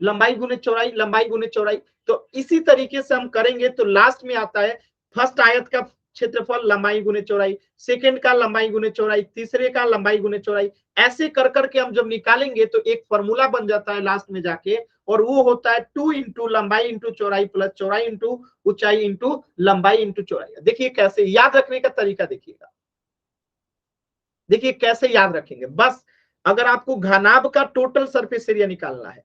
लंबाई गुने चौड़ाई, लंबाई गुने चौड़ाई। तो इसी तरीके से हम करेंगे तो लास्ट में आता है फर्स्ट आयत का क्षेत्रफल लंबाई गुने चौड़ाई, सेकंड का लंबाई गुने चौड़ाई, तीसरे का लंबाई गुने चौड़ाई। ऐसे कर करके हम जब निकालेंगे तो एक फॉर्मूला बन जाता है लास्ट में जाके, और वो होता है 2 इंटू लंबाई इंटू चौड़ाई प्लस चौड़ाई इंटू ऊंचाई इंटू लंबाई इंटू चौड़ाई। देखिए कैसे याद रखने का तरीका देखिएगा, देखिए कैसे याद रखेंगे। बस अगर आपको घनाभ का टोटल सरफेस एरिया निकालना है,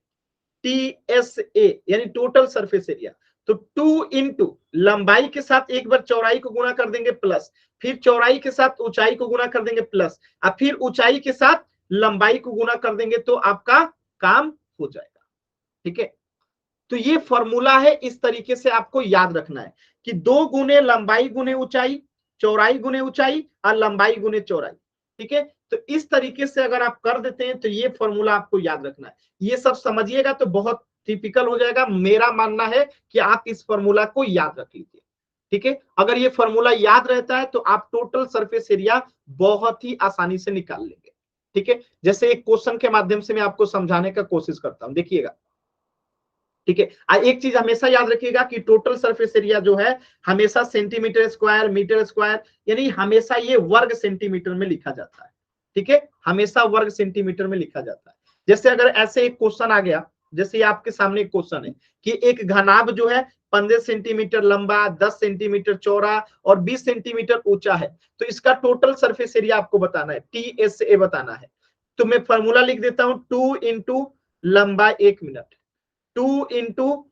TSA यानी टोटल सरफेस एरिया, तो 2 इंटू लंबाई के साथ एक बार चौड़ाई को गुणा कर देंगे प्लस, फिर चौड़ाई के साथ ऊंचाई को गुणा कर देंगे प्लस, और फिर ऊंचाई के साथ लंबाई को गुणा कर देंगे तो आपका काम हो जाएगा। ठीक है, तो ये फॉर्मूला है, इस तरीके से आपको याद रखना है कि 2 गुने लंबाई गुने ऊंचाई, चौड़ाई गुने ऊंचाई और लंबाई गुने चौड़ाई। ठीक है, तो इस तरीके से अगर आप कर देते हैं तो ये फॉर्मूला आपको याद रखना है। ये सब समझिएगा तो बहुत टिपिकल हो जाएगा। मेरा मानना है कि आप इस फॉर्मूला को याद रख लीजिए। ठीक है, अगर ये फॉर्मूला याद रहता है तो आप टोटल सरफेस एरिया बहुत ही आसानी से निकाल लेंगे। ठीक है, जैसे एक क्वेश्चन के माध्यम से मैं आपको समझाने का कोशिश करता हूं, देखिएगा। ठीक है, एक चीज हमेशा याद रखिएगा कि टोटल सरफेस एरिया जो है हमेशा सेंटीमीटर स्क्वायर, मीटर स्क्वायर, यानी हमेशा ये वर्ग सेंटीमीटर में लिखा जाता है। ठीक है, हमेशा वर्ग सेंटीमीटर में लिखा जाता है। जैसे अगर ऐसे एक क्वेश्चन आ गया, जैसे ये आपके सामने एक क्वेश्चन है कि एक घनाभ जो है 15 सेंटीमीटर लंबा, 10 सेंटीमीटर चौड़ा और 20 सेंटीमीटर ऊंचा है, तो इसका टोटल सरफेस एरिया आपको बताना है, TSA बताना है। तो मैं फॉर्मूला लिख देता हूं, 2 इंटू लंबा 1 मिनट, 2 इंटू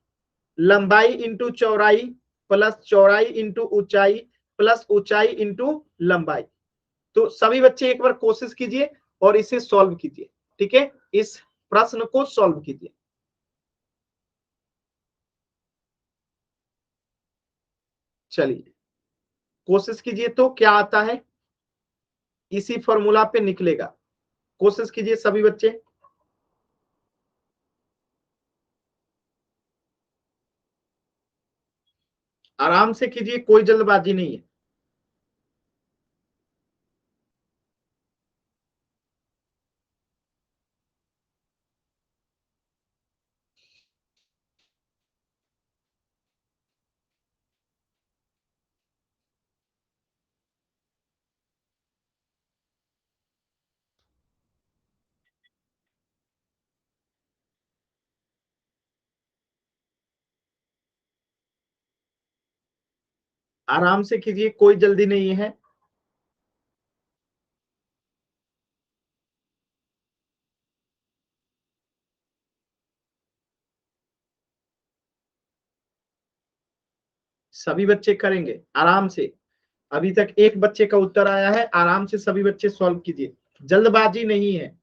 लंबाई इंटू चौड़ाई प्लस चौड़ाई इंटू ऊंचाई प्लस ऊंचाई इंटू लंबाई। तो सभी बच्चे एक बार कोशिश कीजिए और इसे सॉल्व कीजिए। ठीक है, इस प्रश्न को सॉल्व कीजिए। चलिए कोशिश कीजिए, तो क्या आता है इसी फॉर्मूला पे निकलेगा। कोशिश कीजिए सभी बच्चे। आराम से कीजिए, कोई जल्दबाजी नहीं है। आराम से कीजिए, कोई जल्दी नहीं है। सभी बच्चे करेंगे आराम से। अभी तक एक बच्चे का उत्तर आया है, आराम से सभी बच्चे सॉल्व कीजिए, जल्दबाजी नहीं है।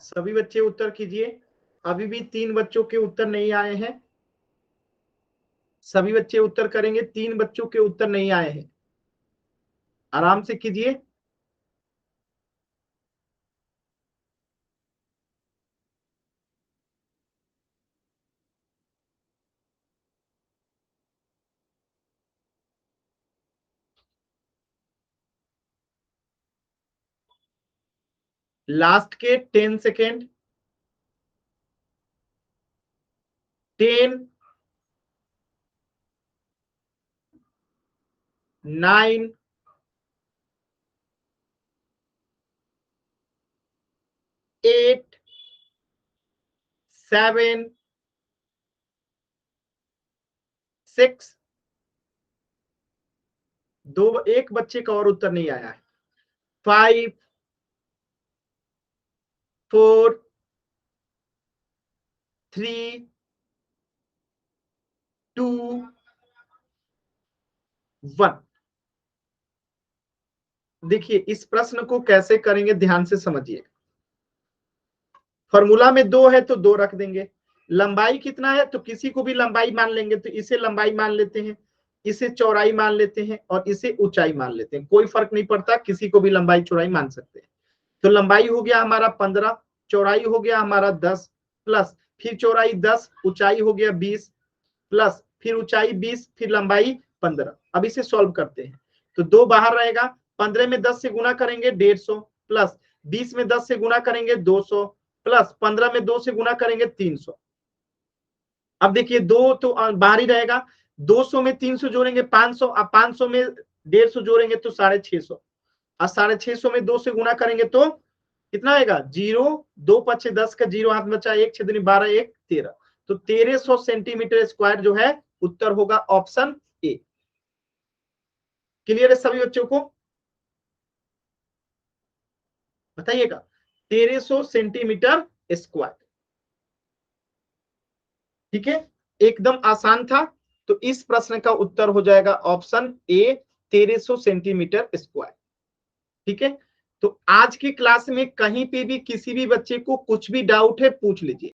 सभी बच्चे उत्तर कीजिए। अभी भी 3 बच्चों के उत्तर नहीं आए हैं। सभी बच्चे उत्तर करेंगे, 3 बच्चों के उत्तर नहीं आए हैं। आराम से कीजिए। लास्ट के 10 सेकेंड। 10 9 8 7 6 एक बच्चे का और उत्तर नहीं आया है। 5 4 3 2 1। देखिए इस प्रश्न को कैसे करेंगे, ध्यान से समझिए। फॉर्मूला में 2 है तो 2 रख देंगे। लंबाई कितना है तो किसी को भी लंबाई मान लेंगे, तो इसे लंबाई मान लेते हैं, इसे चौड़ाई मान लेते हैं और इसे ऊंचाई मान लेते हैं। कोई फर्क नहीं पड़ता, किसी को भी लंबाई चौड़ाई मान सकते हैं। तो लंबाई हो गया हमारा 15, चौड़ाई हो गया हमारा 10 प्लस फिर चौड़ाई 10, ऊंचाई हो गया 20 प्लस फिर ऊंचाई 20 फिर लंबाई 15। अब इसे सॉल्व करते हैं। तो 2 बाहर रहेगा, 15 में 10 से गुना करेंगे 150 प्लस 20 में 10 से गुना करेंगे 200 प्लस 15 में 2 से गुना करेंगे 300। अब देखिए 2 तो बाहर ही रहेगा, 200 में 300 जोड़ेंगे 500, अब 500 में 150 जोड़ेंगे तो 650 और 650 में 2 से गुना करेंगे तो कितना आएगा 0, 2 5 10 का 0 हाथ बचा, 1 6 12 1 13। तो 1300 सेंटीमीटर स्क्वायर जो है उत्तर होगा ऑप्शन ए। क्लियर है सभी बच्चों को? बताइएगा 1300 सेंटीमीटर स्क्वायर। ठीक है, एकदम आसान था। तो इस प्रश्न का उत्तर हो जाएगा ऑप्शन ए, 1300 सेंटीमीटर स्क्वायर। ठीक है, तो आज की क्लास में कहीं पे भी किसी भी बच्चे को कुछ भी डाउट है पूछ लीजिए।